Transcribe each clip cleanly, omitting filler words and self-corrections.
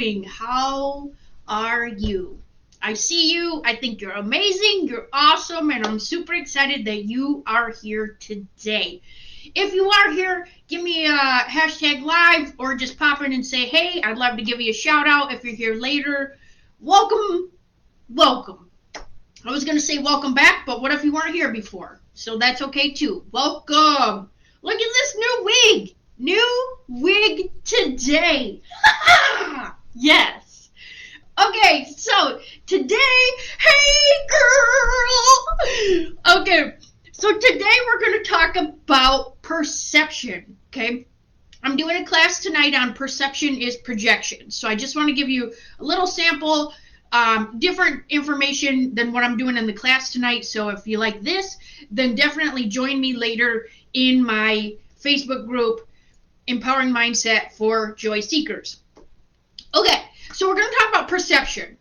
doing? How are you? I see you. I think you're amazing. You're awesome. And I'm super excited that you are here today. If you are here, give me a hashtag live or just pop in and say, hey, I'd love to give you a shout out. If you're here later, welcome. I was going to say welcome back, but what if you weren't here before? So that's okay too. Welcome. Look at this new wig. New wig today. Yes. Okay, so today, hey girl. Okay, so today we're going to talk about perception, okay? I'm doing a class tonight on perception is projection. So I just want to give you a little sample, different information than what I'm doing in the class tonight. So if you like this, then definitely join me later in my Facebook group, Empowering Mindset for Joy Seekers. Okay, so we're going to talk about perception.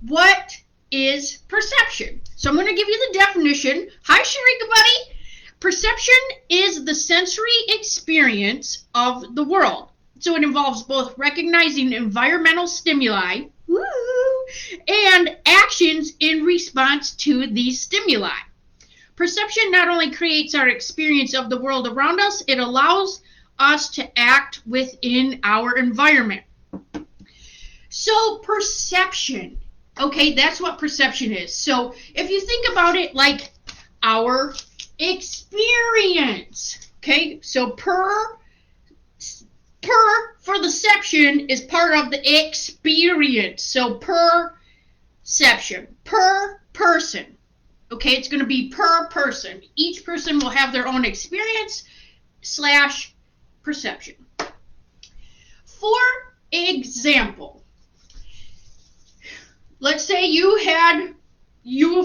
What is perception? So I'm going to give you the definition. Hi, Sharika buddy. Perception is the sensory experience of the world. So it involves both recognizing environmental stimuli and actions in response to these stimuli. Perception not only creates our experience of the world around us, it allows us to act within our environment. So perception, okay, that's what perception is. So if you think about it like our experience, okay, so per for the perception is part of the experience. So perception, per person, okay, it's going to be per person. Each person will have their own experience / perception. For example, let's say you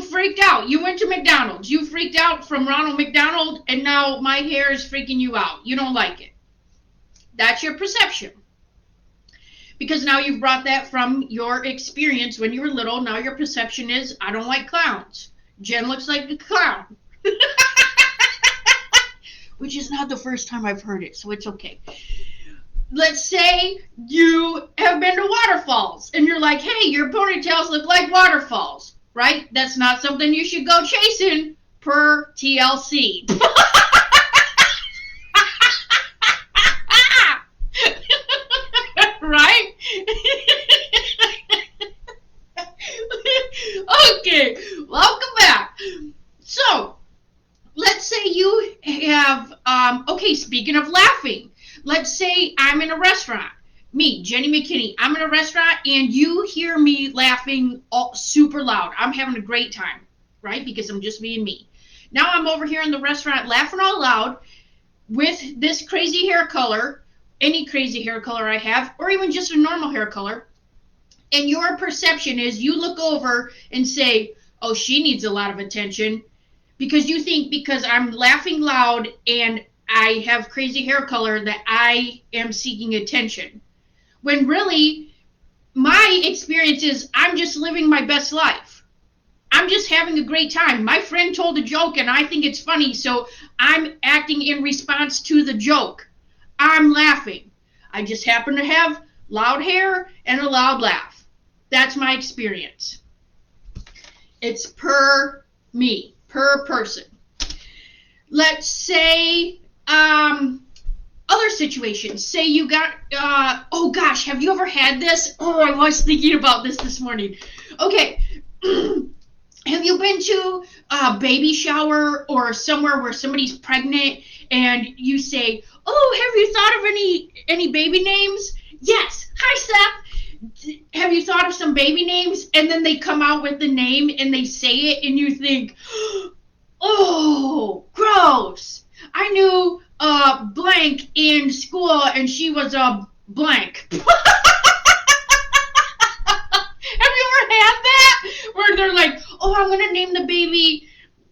freaked out. You went to McDonald's. You freaked out from Ronald McDonald, and now my hair is freaking you out. You don't like it. That's your perception. Because now you've brought that from your experience when you were little. Now your perception is, I don't like clowns. Jen looks like a clown. Which is not the first time I've heard it, so it's okay. Let's say you have been to waterfalls, and you're like, hey, your ponytails look like waterfalls, right? That's not something you should go chasing per TLC. Right? Okay, welcome back. So, let's say you have, okay, speaking of laughing, let's say I'm in a restaurant. Me, Jenny McKinney, I'm in a restaurant and you hear me laughing super loud. I'm having a great time, right? Because I'm just being me. Now I'm over here in the restaurant laughing out loud with this crazy hair color, any crazy hair color I have, or even just a normal hair color. And your perception is you look over and say, oh, she needs a lot of attention. Because you think because I'm laughing loud and I have crazy hair color that I am seeking attention. When really, my experience is I'm just living my best life. I'm just having a great time. My friend told a joke and I think it's funny, so I'm acting in response to the joke. I'm laughing. I just happen to have loud hair and a loud laugh. That's my experience. It's per me. Per person. Let's say other situations. Say you got, oh gosh, have you ever had this? Oh, I was thinking about this morning. Okay. Have you been to a baby shower or somewhere where somebody's pregnant and you say, oh, have you thought of any baby names? Yes. Hi, Seth. Have you thought of some baby names? And then they come out with the name and they say it and you think, oh, gross. I knew blank in school and she was a blank. Have you ever had that? Where they're like, oh, I'm going to name the baby,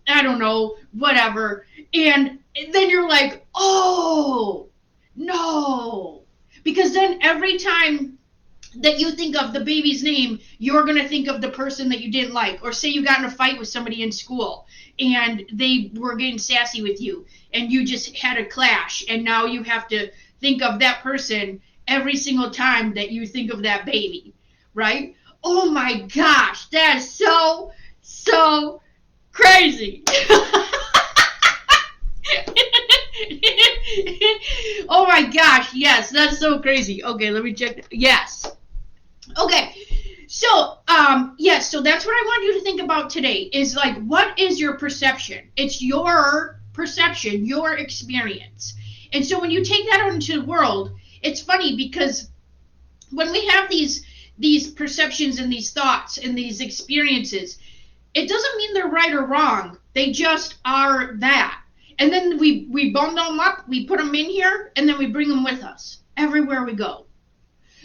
I don't know, whatever. And then you're like, oh, no. Because then every time that you think of the baby's name, you're going to think of the person that you didn't like. Or say you got in a fight with somebody in school and they were getting sassy with you and you just had a clash and now you have to think of that person every single time that you think of that baby, right? Oh my gosh, that is so, so crazy. Oh my gosh, yes, that's so crazy. Okay, let me check. Yes. Okay. So, yes, so that's what I want you to think about today is like, what is your perception? It's your perception, your experience. And so when you take that out into the world, it's funny because when we have these perceptions and these thoughts and these experiences, it doesn't mean they're right or wrong. They just are that. And then we bundle them up, we put them in here, and then we bring them with us everywhere we go.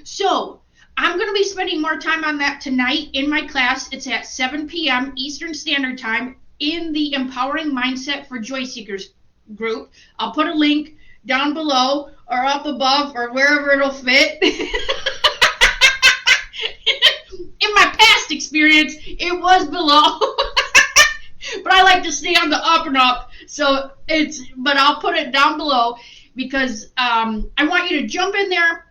So I'm going to be spending more time on that tonight in my class. It's at 7 p.m. Eastern Standard Time in the Empowering Mindset for Joy Seekers group. I'll put a link down below or up above or wherever it'll fit. In my past experience, it was below. But I like to stay on the up and up. So but I'll put it down below because I want you to jump in there.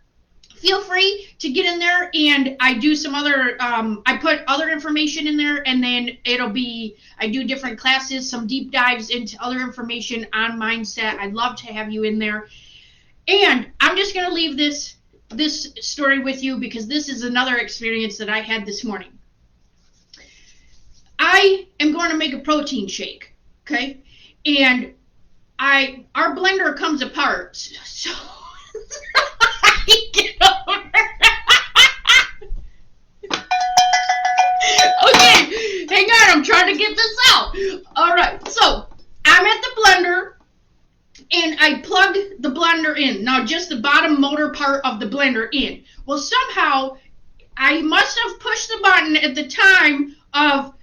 Feel free to get in there, and I do some other, I put other information in there, and then I do different classes, some deep dives into other information on mindset. I'd love to have you in there. And I'm just going to leave this story with you because this is another experience that I had this morning. I am going to make a protein shake, okay? And our blender comes apart, so get over. Okay, hang on, I'm trying to get this out. All right, so I'm at the blender, and I plug the blender in. Now, just the bottom motor part of the blender in. Well, somehow, I must have pushed the button at the time of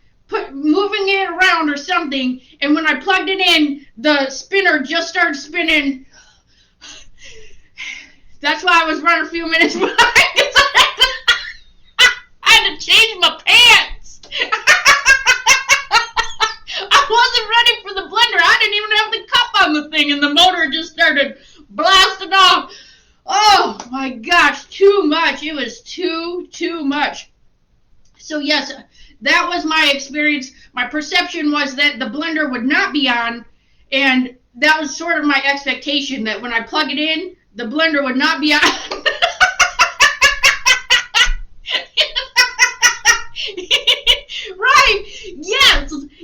moving it around or something, and when I plugged it in, the spinner just started spinning. That's why I was running a few minutes behind. I had to change my pants. I wasn't ready for the blender. I didn't even have the cup on the thing, and the motor just started blasting off. Oh my gosh, too much. It was too much. So yes, that was my experience. My perception was that the blender would not be on, and that was sort of my expectation that when I plug it in, the blender would not be on. Right?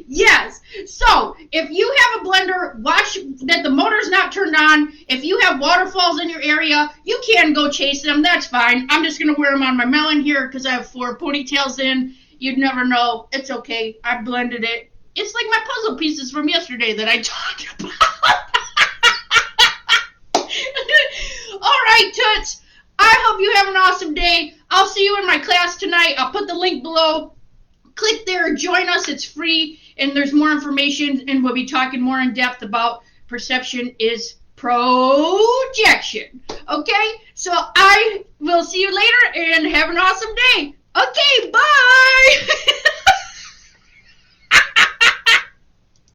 Yes. So, if you have a blender, watch that the motor's not turned on. If you have waterfalls in your area, you can go chase them. That's fine. I'm just going to wear them on my melon here because I have 4 ponytails in. You'd never know. It's okay. I blended it. It's like my puzzle pieces from yesterday that I talked about. All right, Toots. I hope you have an awesome day. I'll see you in my class tonight. I'll put the link below. Click there. Join us. It's free, and there's more information, and we'll be talking more in depth about perception is projection. Okay? So I will see you later, and have an awesome day. Okay, bye.